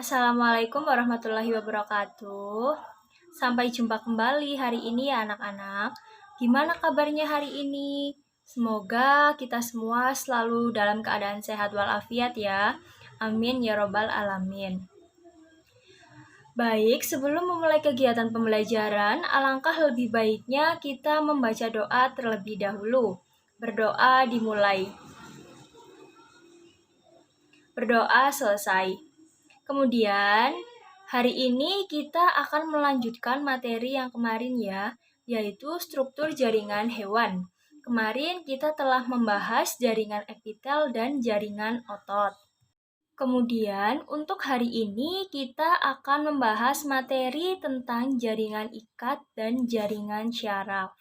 Assalamualaikum warahmatullahi wabarakatuh. Sampai jumpa kembali hari ini ya anak-anak. Gimana kabarnya hari ini? Semoga kita semua selalu dalam keadaan sehat walafiat ya. Amin ya robbal alamin. Baik, sebelum memulai kegiatan pembelajaran, alangkah lebih baiknya kita membaca doa terlebih dahulu. Berdoa dimulai. Berdoa selesai. Kemudian, hari ini kita akan melanjutkan materi yang kemarin ya, yaitu struktur jaringan hewan. Kemarin kita telah membahas jaringan epitel dan jaringan otot. Kemudian, untuk hari ini kita akan membahas materi tentang jaringan ikat dan jaringan syaraf.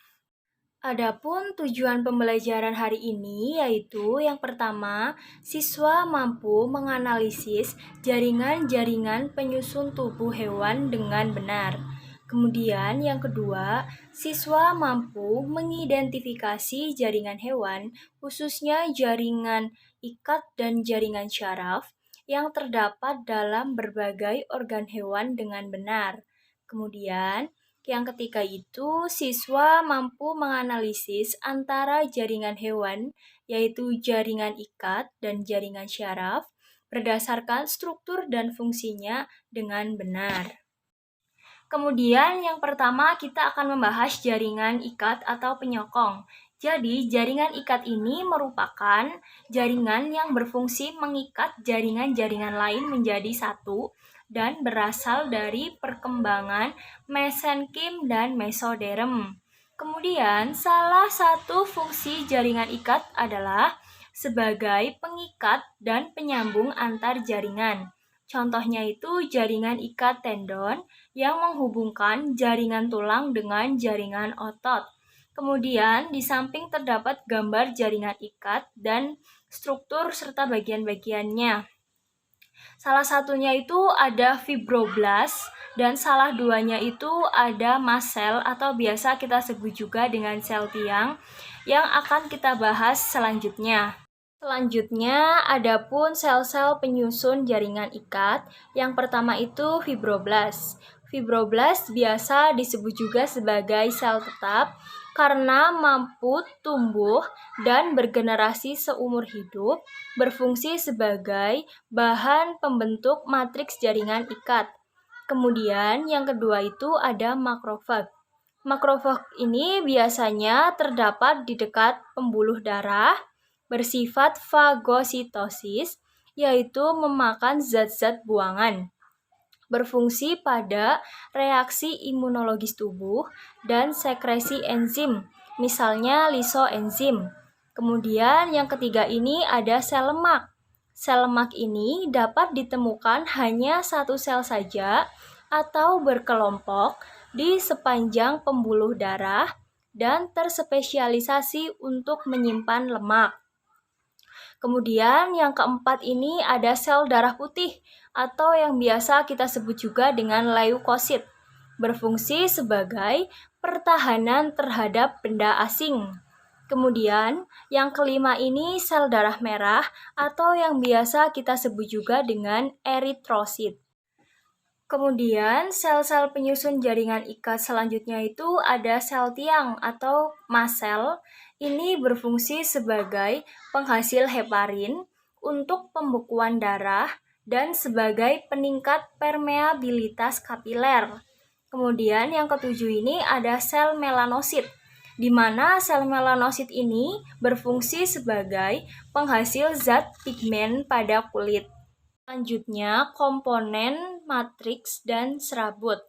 Adapun tujuan pembelajaran hari ini yaitu yang pertama, siswa mampu menganalisis jaringan-jaringan penyusun tubuh hewan dengan benar. Kemudian yang kedua, siswa mampu mengidentifikasi jaringan hewan, khususnya jaringan ikat dan jaringan syaraf yang terdapat dalam berbagai organ hewan dengan benar. Kemudian, yang ketiga itu, siswa mampu menganalisis antara jaringan hewan, yaitu jaringan ikat dan jaringan syaraf, berdasarkan struktur dan fungsinya dengan benar. Kemudian yang pertama kita akan membahas jaringan ikat atau penyokong. Jadi jaringan ikat ini merupakan jaringan yang berfungsi mengikat jaringan-jaringan lain menjadi satu dan berasal dari perkembangan mesenkim dan mesoderm. Kemudian salah satu fungsi jaringan ikat adalah sebagai pengikat dan penyambung antar jaringan. Contohnya itu jaringan ikat tendon yang menghubungkan jaringan tulang dengan jaringan otot. Kemudian di samping terdapat gambar jaringan ikat dan struktur serta bagian-bagiannya. Salah satunya itu ada fibroblast dan salah duanya itu ada mast cell atau biasa kita sebut juga dengan sel tiang yang akan kita bahas selanjutnya. Selanjutnya, adapun sel-sel penyusun jaringan ikat. Yang pertama itu fibroblast. Fibroblast biasa disebut juga sebagai sel tetap karena mampu tumbuh dan bergenerasi seumur hidup, berfungsi sebagai bahan pembentuk matriks jaringan ikat. Kemudian yang kedua itu ada makrofag. Makrofag ini biasanya terdapat di dekat pembuluh darah, bersifat fagositosis, yaitu memakan zat-zat buangan. Berfungsi pada reaksi imunologis tubuh dan sekresi enzim, misalnya lisoenzim. Kemudian yang ketiga ini ada sel lemak. Sel lemak ini dapat ditemukan hanya satu sel saja atau berkelompok di sepanjang pembuluh darah dan terspesialisasi untuk menyimpan lemak. Kemudian yang keempat ini ada sel darah putih atau yang biasa kita sebut juga dengan leukosit, berfungsi sebagai pertahanan terhadap benda asing. Kemudian yang kelima ini sel darah merah atau yang biasa kita sebut juga dengan eritrosit. Kemudian sel-sel penyusun jaringan ikat selanjutnya itu ada sel tiang atau mast cell. Ini berfungsi sebagai penghasil heparin untuk pembekuan darah dan sebagai peningkat permeabilitas kapiler. Kemudian yang ketujuh ini ada sel melanosit, di mana sel melanosit ini berfungsi sebagai penghasil zat pigmen pada kulit. Selanjutnya, komponen matriks dan serabut.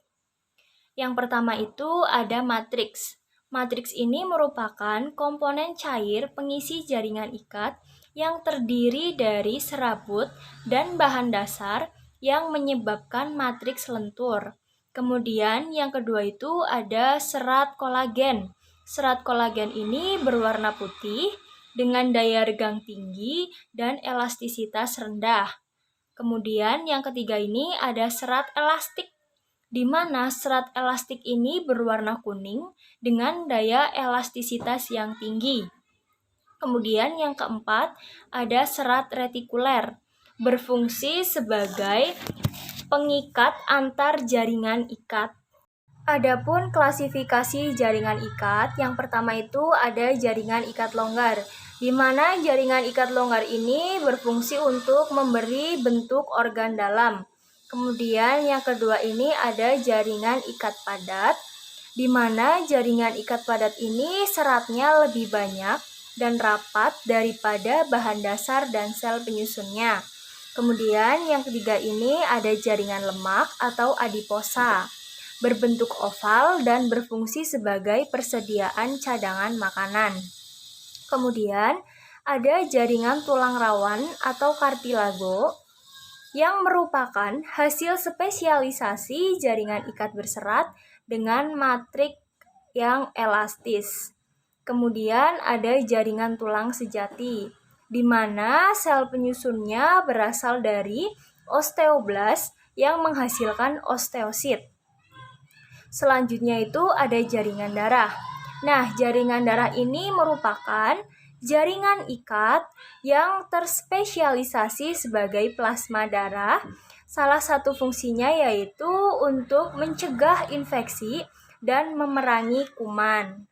Yang pertama itu ada matriks. Matriks ini merupakan komponen cair pengisi jaringan ikat yang terdiri dari serabut dan bahan dasar yang menyebabkan matriks lentur. Kemudian yang kedua itu ada serat kolagen. Serat kolagen ini berwarna putih dengan daya regang tinggi dan elastisitas rendah. Kemudian yang ketiga ini ada serat elastik, di mana serat elastik ini berwarna kuning dengan daya elastisitas yang tinggi. Kemudian yang keempat ada serat retikuler, berfungsi sebagai pengikat antar jaringan ikat. Adapun klasifikasi jaringan ikat, yang pertama itu ada jaringan ikat longgar, di mana jaringan ikat longgar ini berfungsi untuk memberi bentuk organ dalam. Kemudian yang kedua ini ada jaringan ikat padat, di mana jaringan ikat padat ini seratnya lebih banyak dan rapat daripada bahan dasar dan sel penyusunnya. Kemudian yang ketiga ini ada jaringan lemak atau adiposa, berbentuk oval dan berfungsi sebagai persediaan cadangan makanan. Kemudian ada jaringan tulang rawan atau kartilago yang merupakan hasil spesialisasi jaringan ikat berserat dengan matrik yang elastis. Kemudian ada jaringan tulang sejati, di mana sel penyusunnya berasal dari osteoblas yang menghasilkan osteosit. Selanjutnya itu ada jaringan darah. Nah, jaringan darah ini merupakan jaringan ikat yang terspesialisasi sebagai plasma darah. Salah satu fungsinya yaitu untuk mencegah infeksi dan memerangi kuman.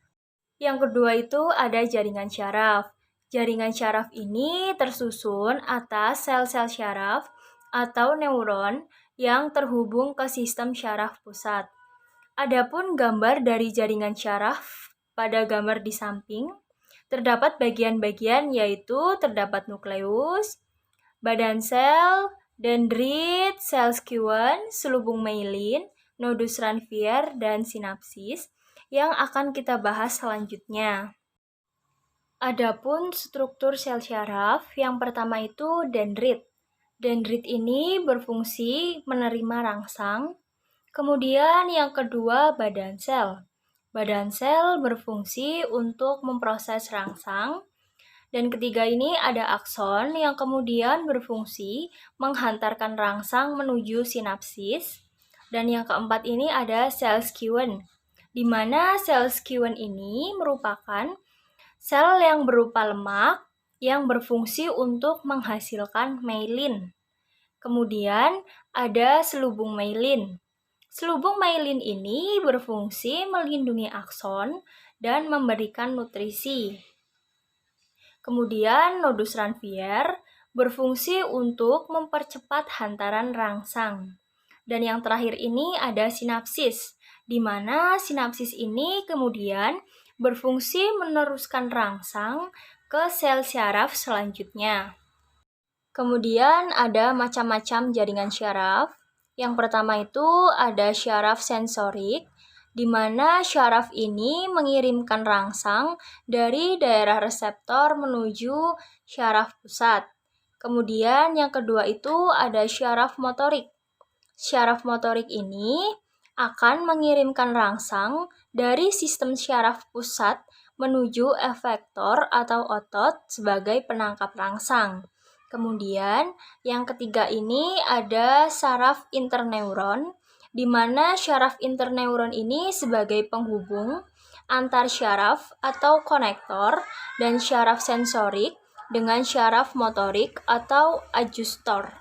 Yang kedua itu ada jaringan syaraf. Jaringan syaraf ini tersusun atas sel-sel syaraf atau neuron yang terhubung ke sistem syaraf pusat. Adapun gambar dari jaringan syaraf pada gambar di samping, terdapat bagian-bagian yaitu terdapat nukleus, badan sel, dendrit, sel Schwann, selubung myelin, nodus Ranvier, dan sinapsis yang akan kita bahas selanjutnya. Adapun struktur sel syaraf, yang pertama itu dendrit. Dendrit ini berfungsi menerima rangsang. Kemudian yang kedua badan sel. Badan sel berfungsi untuk memproses rangsang. Dan ketiga ini ada akson yang kemudian berfungsi menghantarkan rangsang menuju sinapsis. Dan yang keempat ini ada sel Schwann, di mana sel Schwann ini merupakan sel yang berupa lemak yang berfungsi untuk menghasilkan myelin. Kemudian ada selubung myelin. Selubung myelin ini berfungsi melindungi akson dan memberikan nutrisi. Kemudian nodus Ranvier berfungsi untuk mempercepat hantaran rangsang. Dan yang terakhir ini ada sinapsis, di mana sinapsis ini kemudian berfungsi meneruskan rangsang ke sel syaraf selanjutnya. Kemudian ada macam-macam jaringan syaraf. Yang pertama itu ada syaraf sensorik, di mana syaraf ini mengirimkan rangsang dari daerah reseptor menuju syaraf pusat. Kemudian yang kedua itu ada syaraf motorik. Syaraf motorik ini akan mengirimkan rangsang dari sistem syaraf pusat menuju efektor atau otot sebagai penangkap rangsang. Kemudian yang ketiga ini ada saraf interneuron, di mana syaraf interneuron ini sebagai penghubung antar syaraf atau konektor dan syaraf sensorik dengan syaraf motorik atau adjustor.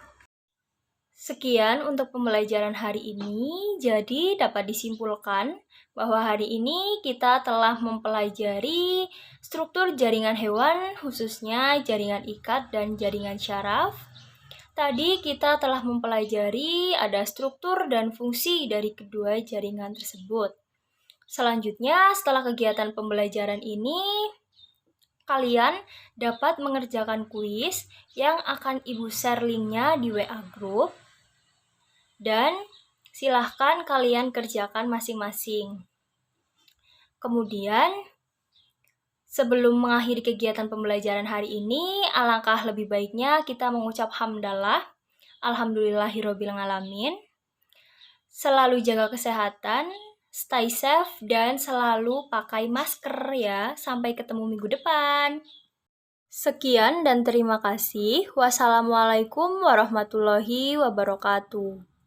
Sekian untuk pembelajaran hari ini. Jadi dapat disimpulkan bahwa hari ini kita telah mempelajari struktur jaringan hewan, khususnya jaringan ikat dan jaringan syaraf. Tadi kita telah mempelajari ada struktur dan fungsi dari kedua jaringan tersebut. Selanjutnya, setelah kegiatan pembelajaran ini, kalian dapat mengerjakan kuis yang akan Ibu share linknya di WA Group. Dan silahkan kalian kerjakan masing-masing. Kemudian, sebelum mengakhiri kegiatan pembelajaran hari ini, alangkah lebih baiknya kita mengucap hamdalah, alhamdulillahirobbilalamin. Selalu jaga kesehatan, stay safe, dan selalu pakai masker ya. Sampai ketemu minggu depan. Sekian dan terima kasih. Wassalamualaikum warahmatullahi wabarakatuh.